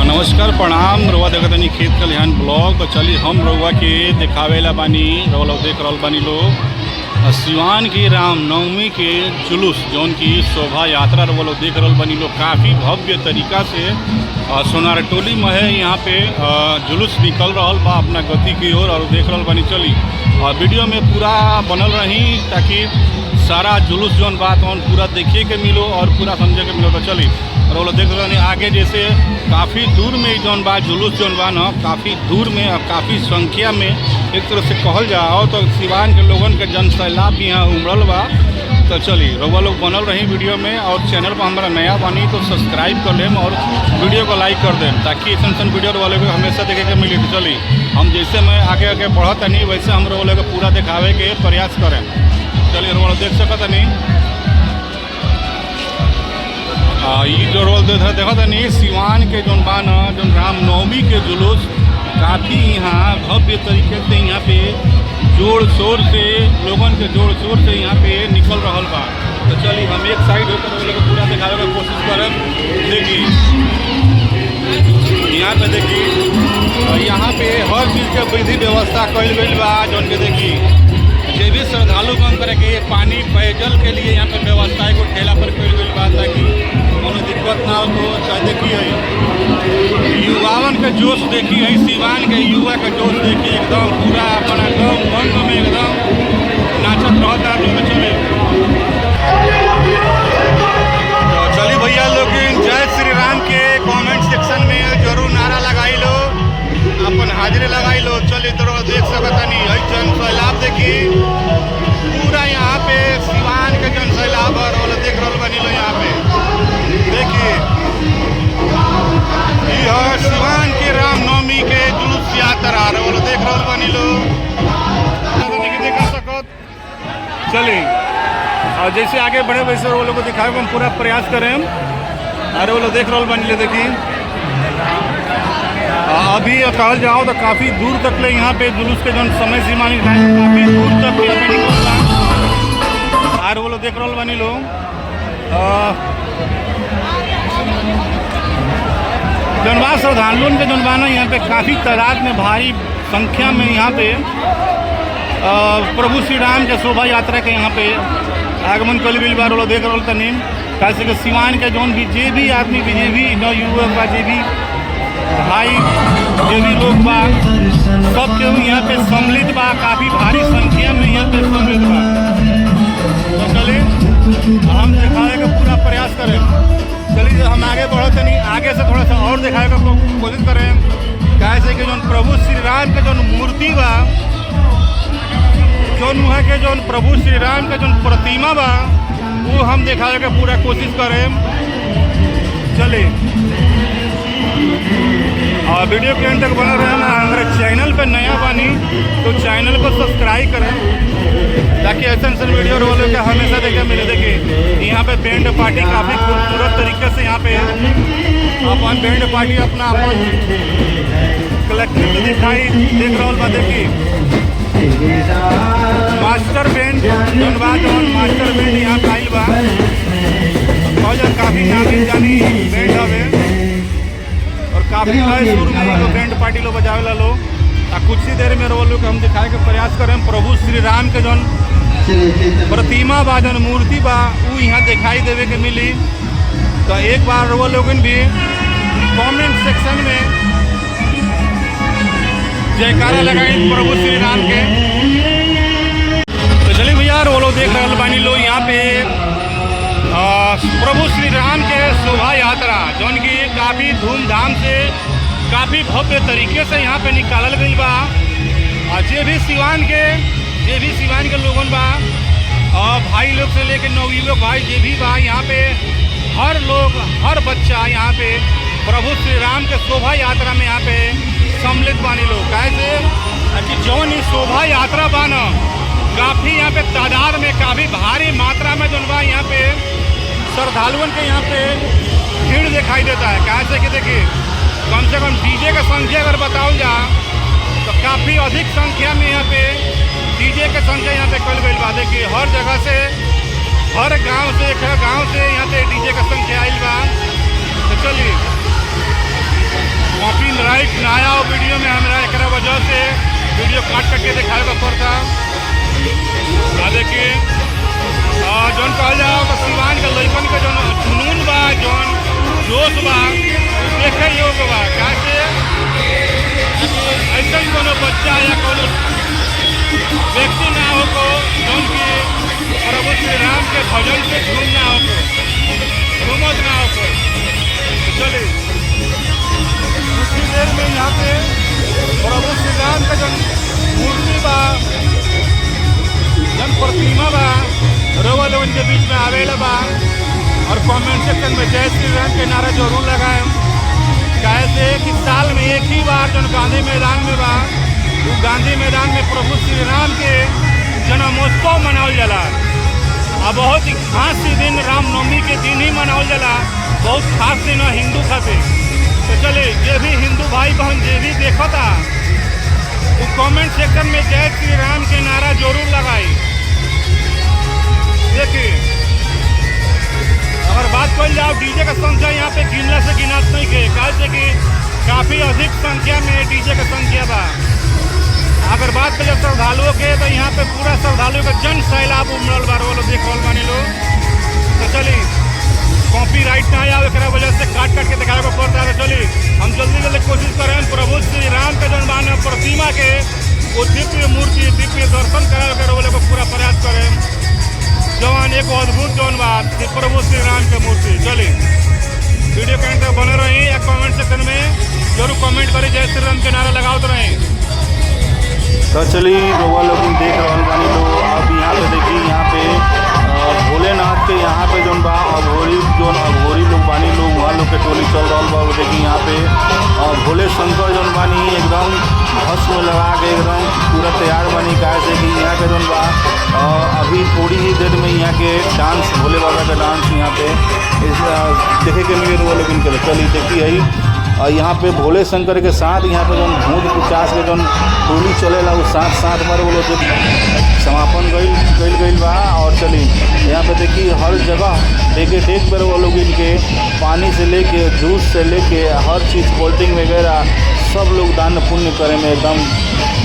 नमस्कार प्रणाम रउआ देखतनी खेत खलिहान ब्लॉग। तो चली हम रउआ के दिखावेला बानी, रउआ लोग देख रहल बानी लोग सिवान की रामनवमी के जुलूस जौन की शोभा यात्रा रउआ लोग देख रहल बानी लोग। काफ़ी भव्य तरीका से सोनारटोली में है यहाँ पे जुलूस निकल रहल बा अपना गति की ओर और देख रहल बानी। चली और वीडियो में पूरा बनल रही ताकि सारा जुलूस जौन बात पूरा देखिए के मिलो और पूरा समझे के मिलो। तो चली और वो देख रहे आगे जैसे काफ़ी दूर में जौन बा जुलूस जौन बा न काफ़ी दूर में और काफ़ी संख्या में एक तरह से कहल जाओ तो सिवान के लोगन के जन सैलाब भी यहाँ उमड़ल बा। तो चली रउआ लोग बनल रही वीडियो में और चैनल पर हमारा नया बानी तो सब्सक्राइब कर लेम और वीडियो को लाइक कर दें ताकि ऐसा वीडियो वाले को हमेशा देखे के मिले। तो चली हम जैसे मैं आगे आगे बढ़त नहीं वैसे हम रउआ लोग पूरा दिखावे के प्रयास करें। चलिए रउआ देख सकत नहीं ये जो रोल देखा था नहीं सिवान के जौन बा न जौन रामनवमी के जुलूस काफ़ी यहाँ भव्य तरीके से यहाँ पे जोर शोर से लोगन के जोर शोर से यहाँ पे निकल रहा बा। तो चलिए हम एक साइड होकर वो लोग पूरा दिखावे की कोशिश करें। देखिए यहाँ पे देखिए यहाँ पे हर चीज़ के विधि व्यवस्था कल गई बा जौन के देखिए जे भी श्रद्धालु बन करे के पानी पेयजल के लिए यहाँ पे व्यवस्था एगो ठेला पर कल गई बा ताकि कोनो दिक्कत ना हो। तो देखिए युवावन के जोश देखिए सिवान के युवा के जोश देखिए एकदम पूरा अपना एकदम मंग में एकदम नाचत रहता है। चले तो चलिए भैया लोग जय श्री राम के कमेंट सेक्शन में जरूर नारा लगाई लो अपन हाजिरी लगाई लो। चलिए तो देख सकता नहीं है जन सैलाब देखिए पूरा यहाँ पे सिवान के जन सैलाब और देख रहा बनी लो यहाँ पे देखिए यह सिवान के रामनवमी के जुलूस यात्रा वो देख रहा बनी लो देखा सकत। चलिए और जैसे आगे बढ़े वैसे वो लोग को दिखाए हम पूरा प्रयास करें। अरे वो लोग देख रहा बनी लो देखिए अभी कहल जाओ तो काफ़ी दूर तक ले यहाँ पे जुलूस के जो समय सीमा काफ़ी दूर तक यहाँ पे निकल रहा और वो लोग देख रहा बनी लोग जनवा श्रद्धालुओं के जनवाना यहाँ पे काफ़ी तादाद में भारी संख्या में यहाँ पे प्रभु श्री राम के शोभा यात्रा के यहाँ पे आगमन कल गई बार वो देख रहा तनी कैसे कि सिवान के जौन भी जे भी आदमी भी जे भी नवयुवक बा जे भी भाई जे भी लोग बा सब केहू यहाँ पे सम्मिलित बा काफ़ी भारी संख्या में यहाँ पे सम्मिलित बा। तो चलिए हम दिखाने का पूरा प्रयास करें। चलिए हम आगे बढ़ते नहीं आगे से थोड़ा सा और दिखाने का कोशिश करें कैसे कि जो प्रभु श्री राम के जो मूर्ति बा जो वहाँ के जो प्रभु श्री राम के जो प्रतिमा बा वो हम दिखाने का पूरा कोशिश करें। चलिए और वीडियो के अंत तक बना रहे ना हमारे चैनल पर नया बानी तो चैनल को सब्सक्राइब करें ताकि ऐसा वीडियो रोल के हमेशा देखे मिले। देखिए यहाँ पे बैंड पार्टी काफ़ी खूबसूरत तरीके से यहाँ पे अपन बैंड पार्टी अपना अपन कलेक्टिव दिखाई देख रहा बा। देखिए मास्टर बैंड जौन बा जौन मास्टर बैंड यहाँ पे आइल बा और काफ़ी नामी जानी बैंड हवे और काफ़ी लय सुर में लोग बैंड पार्टी लोग बजावे ला लोग कुछ ही देर में वो लोग हम दिखाए के प्रयास करें। प्रभु श्री राम के जौन प्रतिमा बा जौन मूर्ति बा वो यहाँ दिखाई देवे के मिली। तो एक बार वो लोगन भी कमेंट सेक्शन में जयकारा लगाई प्रभु श्री राम के। तो चलिए भैया वो लोग देख रहे बानी लोग यहाँ पे प्रभु श्री राम के शोभा यात्रा जौन की काफ़ी धूमधाम से काफ़ी भव्य तरीके से यहाँ पे निकालल गई बा। और जे भी सिवान के लोगन बा और भाई लोग से लेके नवयुवक भाई जे भी बा यहाँ पे हर लोग हर बच्चा यहाँ पे प्रभु श्री राम के शोभा यात्रा में यहाँ पे सम्मिलित बानी लोग। कैसे कि जौन इस शोभा यात्रा बा न काफ़ी यहाँ पे तादाद में काफ़ी भारी मात्रा में जौन बा यहाँ पे श्रद्धालुओं के यहाँ पे भीड़ दिखाई देता है। कैसे कि देखिए कम से कम डीजे का संख्या अगर बताओ जा तो काफ़ी अधिक संख्या में यहाँ पे डीजे के संख्या यहाँ पे कल गई बा। देखिए हर जगह से हर गांव से यहाँ पे डीजे का संख्या आइल बा। तो चलिए कॉपी राइट ना आया हो वीडियो में, हमारा एक वजह से वीडियो काट करके दिखाए का पड़ता। देखिए जौन कहल जाओ तो सिवान के लड़कन के जौन जुनून बा, जौन जोश बा, देखे योग्य बा। कैसे ऐसा कोनो बच्चा या कोनो व्यक्ति ना हो को जौन की प्रभु श्री राम के भजन से झूम ना हो को, झूमत ना हो को। चलिए कुछ ही देर में यहाँ पे प्रभु श्री राम का जौन मूर्ति बा, जन प्रतिमा बा, रवा लोगन के बीच में आवेला बा। और कमेंट सेक्शन में जय श्री राम के नारा जरूर लगाए। कैसे कि साल में एक ही बार जन गांधी मैदान में बा, वो गांधी मैदान में प्रभु श्री राम के जन्मोत्सव मनावल जाला। और बहुत ही खास दिन रामनवमी के दिन ही मनावल जाला, बहुत खास दिन है हिंदू खातिर। तो चले जे भी हिंदू भाई बहन जे भी देखता वो कमेंट सेक्शन में जय श्री राम के नारा जरूर लगाई। देखिए अगर बात कर जाओ डीजे का संख्या यहाँ पे गिनला से गिनात नहीं के, कैसे कि काफ़ी अधिक संख्या में डीजे का संख्या बा। अगर बात करें श्रद्धालुओं के तो यहाँ पे पूरा श्रद्धालुओं का जन सैलाब उमड़ल बा, वो लोग देख रहा बानी लोग। तो चलिए कॉपी राइट ना आया एक वजह से काट के दिखाने को पड़ता है। चलिए हम जल्दी कोशिश करें प्रभु श्री राम के जौन बान प्रतिमा के वो दिव्य मूर्ति दिव्य दर्शन करावे वाले को पूरा प्रयास करें। जवान एक अद्भुत जौन बात प्रभु श्री राम के मूर्ति। चलिए वीडियो के अंत तक बने रही या कमेंट सेक्शन में जरूर कमेंट करें, जय श्री राम के नारा लगाओ तो रहें। तो चलिए रोवा लोग देख रहा बानी लोग। अब यहाँ पे देखिए यहाँ पे भोलेनाथ के यहाँ पे जौन बा अघोरी लोग बानी लोग, वहाँ लोग के टोली चल रहा बा। देखिए यहाँ पे भोले शंकर जौन बानी एकदम भस्म लगा के एकदम पूरा तैयार बानी। कैसे कि यहाँ पे जौन बा अभी थोड़ी ही देर में यहाँ के डांस भोले बाबा का डांस यहाँ पे देखे के मिले रोवा लोग के। चलिए देखिए यही यहाँ पे भोले शंकर के साथ यहाँ पे जौन भूत पिचास के जौन टोली चलेला वो साथ साथ बार वो लोग समापन गईल बा। और चलिए यहाँ पे देखिए हर जगह डेक पर वो लोग इनके पानी से लेके जूस से लेके हर चीज़ कोल्ड ड्रिंक वगैरह सब लोग दान पुण्य करे में एकदम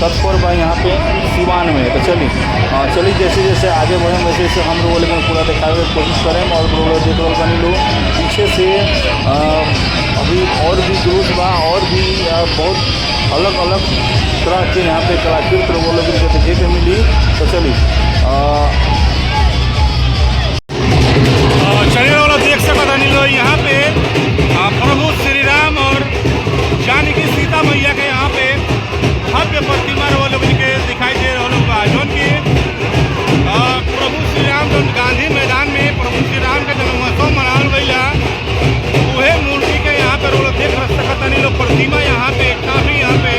तत्पर बा यहाँ पे सिवान में। तो चलिए जैसे जैसे आगे बढ़ें वैसे वैसे हम लोग लेकिन पूरा दिखावे की कोशिश करें। और लोग देख रहे बनी लोग पीछे से अभी और भी जुलूस बा और भी बहुत अलग अलग तरह के यहाँ पे कलाकृत वो लोग देखे के मिली। तो चलिए वाला देख सकता नहीं लोग यहाँ पे प्रभु श्री राम और जानकी सीता मैया के यहाँ पे भव्य प्रतिमा वो लोग के दिखाई दे रहा बा। जौन की प्रभु श्री राम जौन गांधी मैदान में प्रभु श्री राम का जन्मोत्सव मनावल गईला, वह मूर्ति के यहाँ पे लोग देख सकता नहीं लोग प्रतिमा यहाँ पे काफ़ी यहाँ पे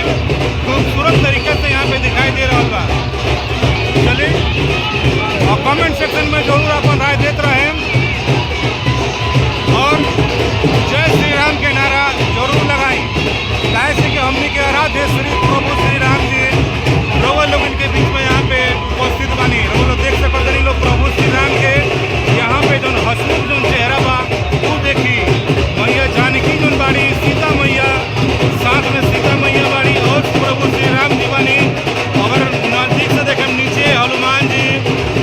खूबसूरत तरीके से यहाँ पे दिखाई दे रहा बा। चलिए और कमेंट सेक्शन में जरूर अपन राय देते रहें और जय श्री राम के नारा जरूर लगाएं। कैसे कि हमने के आराध्य श्री प्रभु श्री राम जी रोवा लोग इनके बीच में यहाँ पे उपस्थित बनी। वो लोग देख सकते नहीं लोग प्रभु श्री राम के यहाँ पे जो हसमुख जो चेहरा बा वो देखी मैया जानकी जो बाड़ी सीता मैया साथ में सीता मैया बाड़ी और प्रभु श्री राम जी बनी। अगर नजदीक से देखें नीचे हनुमान जी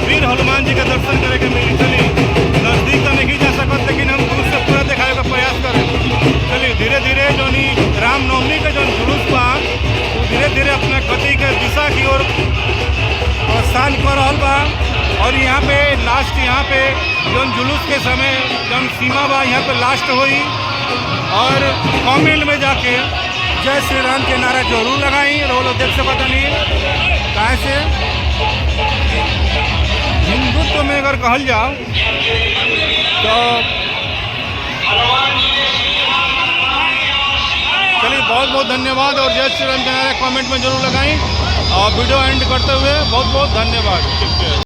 वीर हनुमान जी का दर्शन करे के मिली। चलिए नजदीक तो नहीं जा सकते लेकिन हम दूर से पूरा दिखाने का प्रयास करें। चलिए धीरे धीरे जो रामनवमी का जो जुलूस बा वो धीरे धीरे अपना गति के दिशा की ओर प्रस्थान कर रहा बा। और यहाँ पे लास्ट यहाँ पे जो जुलूस के समय जन सीमा बा यहाँ पे लास्ट हुई। और कमेंट में जाके जय श्री राम के नारा जरूर लगाई। रोलो देख सकता नहीं कैसे हिंदुत्व में अगर कहल जाओ तो चलिए बहुत बहुत धन्यवाद। और जय श्री राम के नारा कमेंट में जरूर लगाएं और वीडियो एंड करते हुए बहुत बहुत धन्यवाद।